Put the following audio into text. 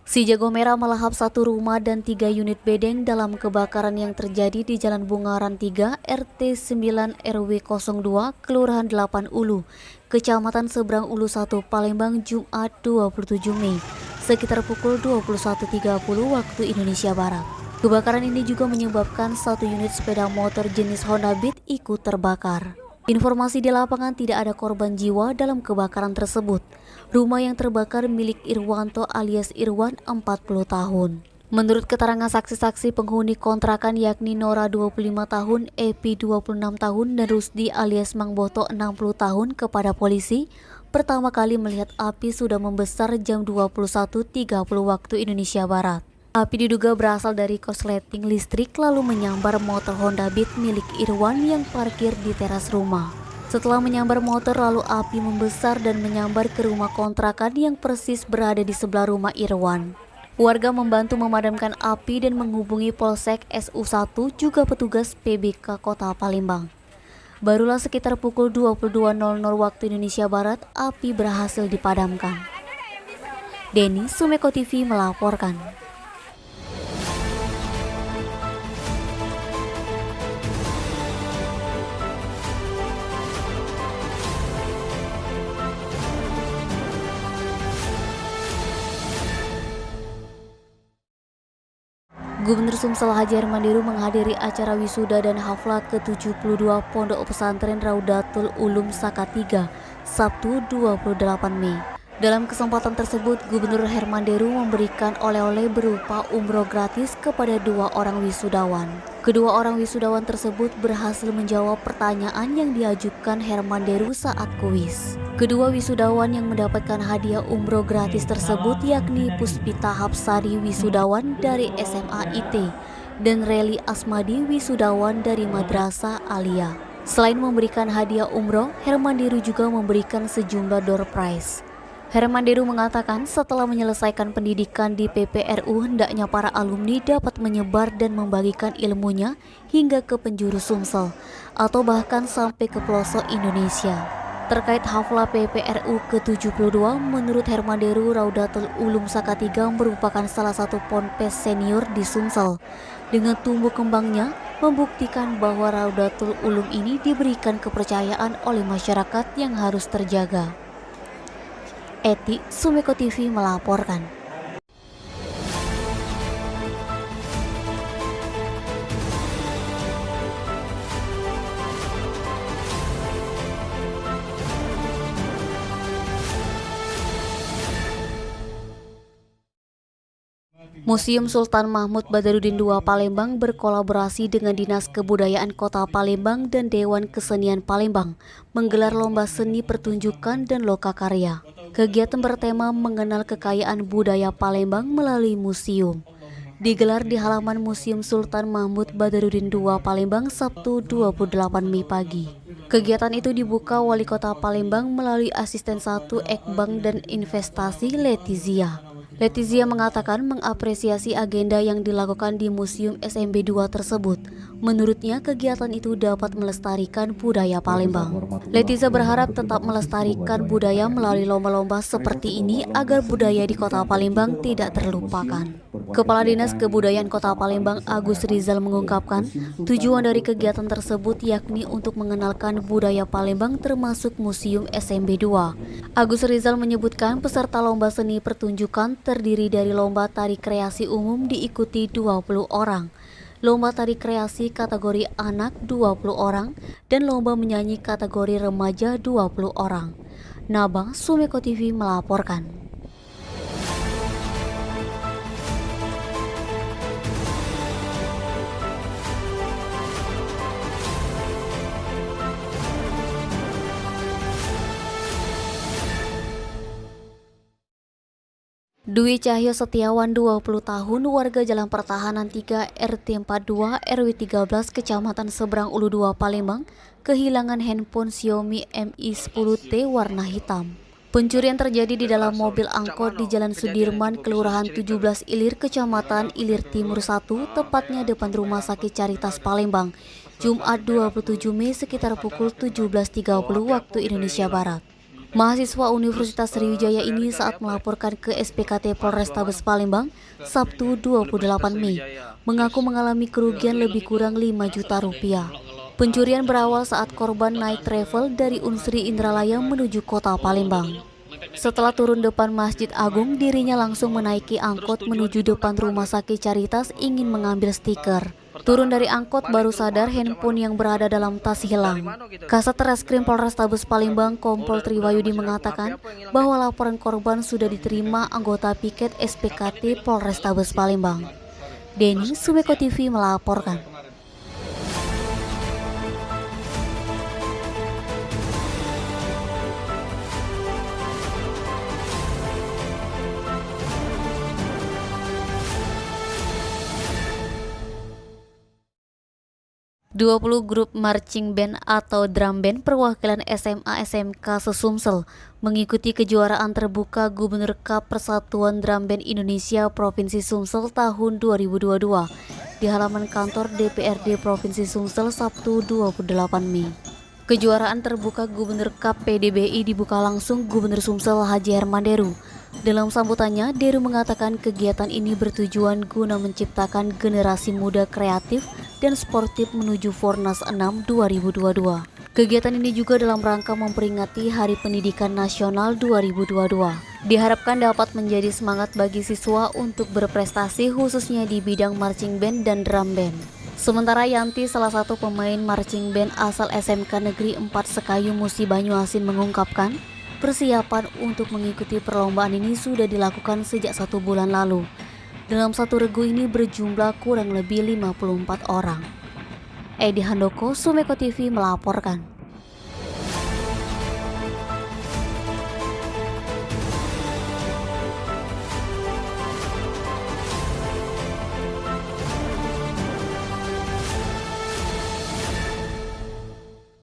Si jago merah melahap satu rumah dan 3 unit bedeng dalam kebakaran yang terjadi di Jalan Bungaran 3, RT 9 RW 02, Kelurahan 8 Ulu, Kecamatan Seberang Ulu 1, Palembang, Jumat 27 Mei, sekitar pukul 21.30 waktu Indonesia Barat. Kebakaran ini juga menyebabkan satu unit sepeda motor jenis Honda Beat ikut terbakar. Informasi di lapangan tidak ada korban jiwa dalam kebakaran tersebut. Rumah yang terbakar milik Irwanto alias Irwan 40 tahun. Menurut keterangan saksi-saksi penghuni kontrakan yakni Nora 25 tahun, Epi 26 tahun, dan Rusdi alias Mang Boto 60 tahun kepada polisi, pertama kali melihat api sudah membesar jam 21.30 waktu Indonesia Barat. Api diduga berasal dari korsleting listrik lalu menyambar motor Honda Beat milik Irwan yang parkir di teras rumah. Setelah menyambar motor lalu api membesar dan menyambar ke rumah kontrakan yang persis berada di sebelah rumah Irwan. Warga membantu memadamkan api dan menghubungi Polsek SU1 juga petugas PBK Kota Palembang. Barulah sekitar pukul 22.00 waktu Indonesia Barat api berhasil dipadamkan. Denny, Sumeko TV melaporkan. Gubernur Sumsel Haji Hermanderu menghadiri acara wisuda dan hafla ke-72 Pondok Pesantren Raudatul Ulum Saka 3, Sabtu 28 Mei. Dalam kesempatan tersebut, Gubernur Hermanderu memberikan oleh-oleh berupa umroh gratis kepada 2 orang wisudawan. Kedua orang wisudawan tersebut berhasil menjawab pertanyaan yang diajukan Hermanderu saat kuis. Kedua wisudawan yang mendapatkan hadiah umroh gratis tersebut yakni Puspita Hapsari wisudawan dari SMA IT dan Reli Asmadi wisudawan dari Madrasah Alia. Selain memberikan hadiah umroh, Hermanderu juga memberikan sejumlah door prize. Hermanderu mengatakan setelah menyelesaikan pendidikan di PPRU, hendaknya para alumni dapat menyebar dan membagikan ilmunya hingga ke penjuru Sumsel atau bahkan sampai ke pelosok Indonesia. Terkait hafla PPRU ke-72, menurut Hermanderu, Raudatul Ulum Saka 3 merupakan salah satu ponpes senior di Sumsel. Dengan tumbuh kembangnya, membuktikan bahwa Raudatul Ulum ini diberikan kepercayaan oleh masyarakat yang harus terjaga. Eti, Sumeko TV melaporkan. Museum Sultan Mahmud Badarudin II Palembang berkolaborasi dengan Dinas Kebudayaan Kota Palembang dan Dewan Kesenian Palembang menggelar lomba seni pertunjukan dan lokakarya. Kegiatan bertema mengenal kekayaan budaya Palembang melalui museum. Digelar di halaman Museum Sultan Mahmud Badarudin II Palembang Sabtu 28 Mei pagi. Kegiatan itu dibuka Wali Kota Palembang melalui Asisten 1 Ekbank dan Investasi Letizia. Letizia mengatakan mengapresiasi agenda yang dilakukan di Museum SMB 2 tersebut. Menurutnya kegiatan itu dapat melestarikan budaya Palembang. Letizia berharap tetap melestarikan budaya melalui lomba-lomba seperti ini agar budaya di Kota Palembang tidak terlupakan. Kepala Dinas Kebudayaan Kota Palembang Agus Rizal mengungkapkan tujuan dari kegiatan tersebut yakni untuk mengenalkan budaya Palembang termasuk Museum SMB 2. Agus Rizal menyebutkan peserta lomba seni pertunjukan terdiri dari lomba tari kreasi umum diikuti 20 orang, lomba tari kreasi kategori anak 20 orang, dan lomba menyanyi kategori remaja 20 orang. Nabang, Sumeko TV melaporkan. Dwi Cahyo Setiawan 20 tahun warga Jalan Pertahanan 3 RT 42 RW 13 Kecamatan Seberang Ulu 2 Palembang kehilangan handphone Xiaomi Mi 10T warna hitam. Pencurian terjadi di dalam mobil angkot di Jalan Sudirman, Kelurahan 17 Ilir, Kecamatan Ilir Timur 1, tepatnya depan Rumah Sakit Caritas Palembang, Jumat 27 Mei sekitar pukul 17.30 waktu Indonesia Barat. Mahasiswa Universitas Sriwijaya ini saat melaporkan ke SPKT Polrestabes Palembang Sabtu 28 Mei mengaku mengalami kerugian lebih kurang 5 juta rupiah. Pencurian berawal saat korban naik travel dari Unsri Indralaya menuju kota Palembang. Setelah turun depan Masjid Agung, dirinya langsung menaiki angkot menuju depan Rumah Sakit Caritas ingin mengambil stiker. Turun dari angkot baru sadar handphone yang berada dalam tas hilang. Kasat Reskrim Polrestabes Palembang Kompol Triwayudi mengatakan bahwa laporan korban sudah diterima anggota piket SPKT Polrestabes Palembang. Denny, Sumeko TV melaporkan. 20 grup marching band atau drum band perwakilan SMA SMK Sesumsel mengikuti kejuaraan terbuka Gubernur Cup Persatuan Drum Band Indonesia Provinsi Sumsel tahun 2022 di halaman kantor DPRD Provinsi Sumsel Sabtu 28 Mei. Kejuaraan terbuka Gubernur Cup PDBI dibuka langsung Gubernur Sumsel Haji Herman Deru. Dalam sambutannya, Deru mengatakan kegiatan ini bertujuan guna menciptakan generasi muda kreatif dan sportif menuju Fornas 6 2022. Kegiatan ini juga dalam rangka memperingati Hari Pendidikan Nasional 2022. Diharapkan dapat menjadi semangat bagi siswa untuk berprestasi khususnya di bidang marching band dan drum band. Sementara Yanti, salah satu pemain marching band asal SMK Negeri 4 Sekayu Musi Banyuasin mengungkapkan, persiapan untuk mengikuti perlombaan ini sudah dilakukan sejak 1 bulan lalu. Dalam satu regu ini berjumlah kurang lebih 54 orang. Edi Handoko, Sumeko TV melaporkan.